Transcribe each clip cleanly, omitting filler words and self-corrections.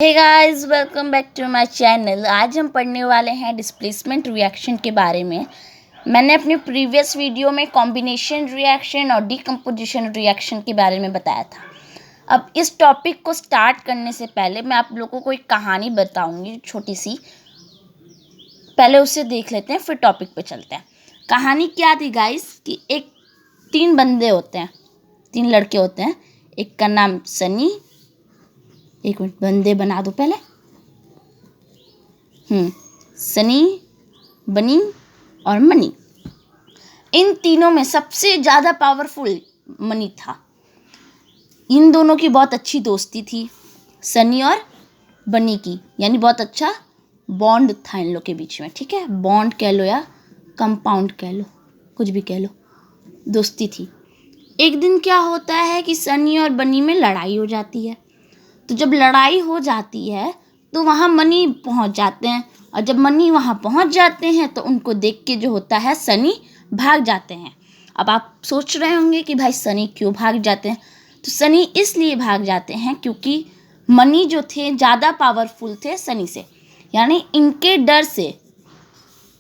Hey guys, welcome back to my channel. आज हम पढ़ने वाले हैं डिस्प्लेसमेंट रिएक्शन के बारे में। मैंने अपने प्रीवियस वीडियो में कॉम्बिनेशन रिएक्शन और डीकम्पोजिशन रिएक्शन के बारे में बताया था। अब इस टॉपिक को स्टार्ट करने से पहले मैं आप लोगों को एक कहानी बताऊंगी छोटी सी। पहले उसे देख लेते हैं, फिर टॉपिक पे चलते हैं। कहानी क्या थी गाइस कि तीन बंदे होते हैं, तीन लड़के होते हैं। एक का नाम सनी, एक मिनट बंदे बना दो पहले। सनी, बनी और मनी। इन तीनों में सबसे ज़्यादा पावरफुल मनी था। इन दोनों की बहुत अच्छी दोस्ती थी, सनी और बनी की, यानी बहुत अच्छा बॉन्ड था इन लोग के बीच में। ठीक है, बॉन्ड कह लो या कंपाउंड कह लो, कुछ भी कह लो, दोस्ती थी। एक दिन क्या होता है कि सनी और बनी में लड़ाई हो जाती है। तो जब लड़ाई हो जाती है तो वहाँ मनी पहुँच जाते हैं, और जब मनी वहाँ पहुँच जाते हैं तो उनको देख के जो होता है सनी भाग जाते हैं। अब आप सोच रहे होंगे कि भाई सनी क्यों भाग जाते हैं। तो सनी इसलिए भाग जाते हैं क्योंकि मनी जो थे ज़्यादा पावरफुल थे सनी से, यानी इनके डर से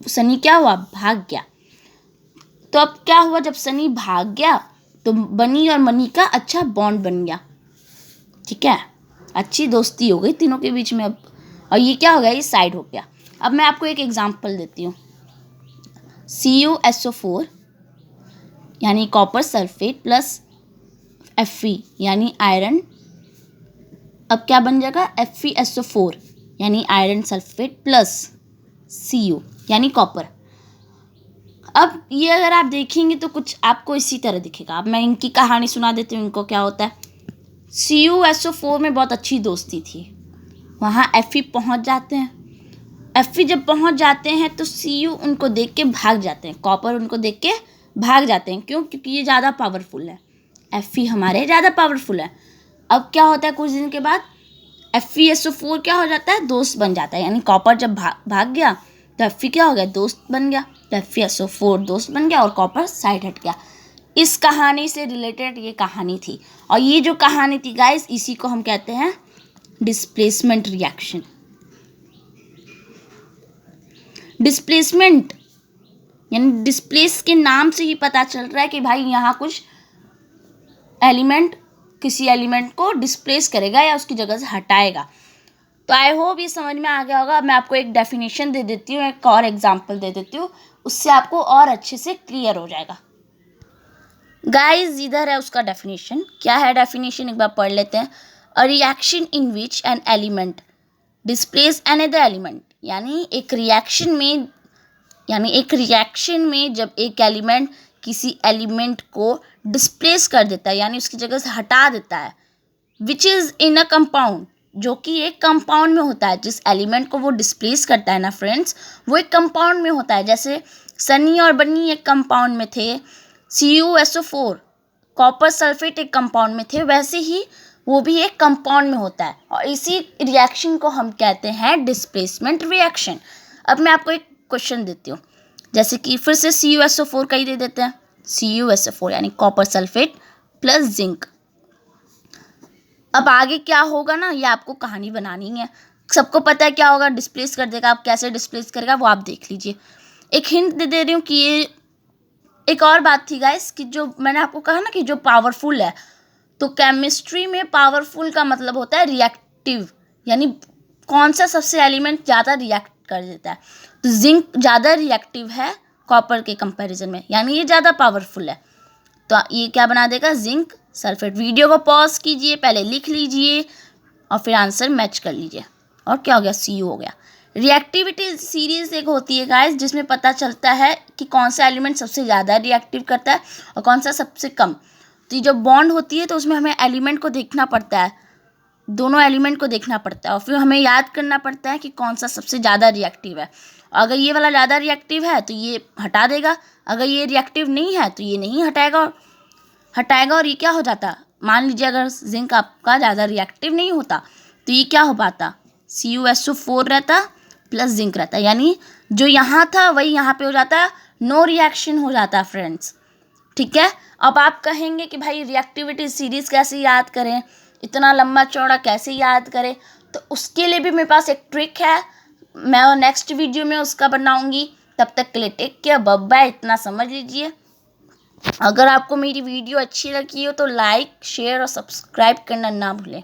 सनी क्या हुआ, भाग गया। तो अब क्या हुआ, जब सनी भाग गया तो बनी और मनी का अच्छा बॉन्ड बन गया। ठीक है, अच्छी दोस्ती हो गई तीनों के बीच में अब। और ये क्या हो गया, ये साइड हो गया। अब मैं आपको एक एग्जांपल देती हूँ। CuSO4 यानी कॉपर सल्फेट प्लस Fe यानी आयरन। अब क्या बन जाएगा, FeSO4 यानी आयरन सल्फेट प्लस Cu यानी कॉपर। अब ये अगर आप देखेंगे तो कुछ आपको इसी तरह दिखेगा। अब मैं इनकी कहानी सुना देती हूँ, इनको क्या होता है। CuSO4 में बहुत अच्छी दोस्ती थी। वहाँ Fe पहुँच जाते हैं। Fe जब पहुँच जाते हैं तो Cu उनको देख के भाग जाते हैं, कॉपर उनको देख के भाग जाते हैं। क्यों? क्योंकि ये ज़्यादा पावरफुल है, Fe हमारे ज़्यादा पावरफुल है। अब क्या होता है, कुछ दिन के बाद FeSO4 क्या हो जाता है, दोस्त बन जाता है। यानी कॉपर जब भाग गया तो Fe क्या हो गया, दोस्त बन गया। तो FeSO4 दोस्त बन गया और कॉपर साइड हट गया। इस कहानी से रिलेटेड ये कहानी थी। और ये जो कहानी थी गाइस, इसी को हम कहते हैं डिस्प्लेसमेंट रिएक्शन। डिस्प्लेसमेंट यानी डिस्प्लेस के नाम से ही पता चल रहा है कि भाई यहाँ कुछ एलिमेंट किसी एलिमेंट को डिस्प्लेस करेगा या उसकी जगह से हटाएगा। तो आई होप ये समझ में आ गया होगा। मैं आपको एक डेफिनेशन दे देती हूँ, एक और एग्जांपल दे देती हूँ, उससे आपको और अच्छे से क्लियर हो जाएगा। गाइस इधर है उसका डेफिनेशन। क्या है डेफिनेशन, एक बार पढ़ लेते हैं। A reaction in which an element displace another element, यानी एक रिएक्शन में जब एक एलिमेंट किसी एलिमेंट को डिस्प्लेस कर देता है, यानी उसकी जगह से हटा देता है, which is in a compound, जो कि एक कंपाउंड में होता है। जिस एलिमेंट को वो डिस्प्लेस करता है ना फ्रेंड्स, वो एक कंपाउंड में होता है। जैसे सनी और बनी एक कंपाउंड में थे, CuSO4 कॉपर सल्फेट एक कंपाउंड में थे, वैसे ही वो भी एक कंपाउंड में होता है। और इसी रिएक्शन को हम कहते हैं डिस्प्लेसमेंट रिएक्शन। अब मैं आपको एक क्वेश्चन देती हूँ, जैसे कि फिर से CuSO4 का ही दे देते हैं। CuSO4 यानी कॉपर सल्फेट प्लस जिंक। अब आगे क्या होगा ना, ये आपको कहानी बनानी है। सबको पता है क्या होगा, डिस्प्लेस कर देगा। आप कैसे डिस्प्लेस करेगा वो आप देख लीजिए। एक हिंट दे रही हूँ कि ये एक और बात थी गाइस, कि जो मैंने आपको कहा ना कि जो पावरफुल है, तो केमिस्ट्री में पावरफुल का मतलब होता है रिएक्टिव, यानी कौन सा सबसे एलिमेंट ज़्यादा रिएक्ट कर देता है। तो जिंक ज़्यादा रिएक्टिव है कॉपर के कंपैरिजन में, यानी ये ज़्यादा पावरफुल है। तो ये क्या बना देगा, जिंक सल्फेट। वीडियो को पॉज कीजिए, पहले लिख लीजिए और फिर आंसर मैच कर लीजिए। और क्या हो गया, Cu हो गया। रिएक्टिविटी सीरीज एक होती है गाइस, जिसमें पता चलता है कि कौन सा एलिमेंट सबसे ज़्यादा रिएक्टिव करता है और कौन सा सबसे कम। तो ये जो बॉन्ड होती है तो उसमें हमें एलिमेंट को देखना पड़ता है, दोनों एलिमेंट को देखना पड़ता है, और फिर हमें याद करना पड़ता है कि कौन सा सबसे ज़्यादा रिएक्टिव है। अगर ये वाला ज़्यादा रिएक्टिव है तो ये हटा देगा, अगर ये रिएक्टिव नहीं है तो ये नहीं हटाएगा। और ये क्या हो जाता, मान लीजिए अगर जिंक आपका ज़्यादा रिएक्टिव नहीं होता तो ये क्या हो पाता, CuSO4 रहता प्लस जिंक रहता, यानी जो यहाँ था वही यहाँ पे हो जाता, नो रिएक्शन हो जाता फ्रेंड्स। ठीक है। अब आप कहेंगे कि भाई रिएक्टिविटी सीरीज़ कैसे याद करें, इतना लंबा चौड़ा कैसे याद करें। तो तो उसके लिए भी मेरे पास एक ट्रिक है, मैं नेक्स्ट वीडियो में उसका बनाऊंगी। तब तक के लिए टेक केयर, बाय बाय, इतना समझ लीजिए। अगर आपको मेरी वीडियो अच्छी लगी हो तो लाइक, शेयर और सब्सक्राइब करना ना भूलें।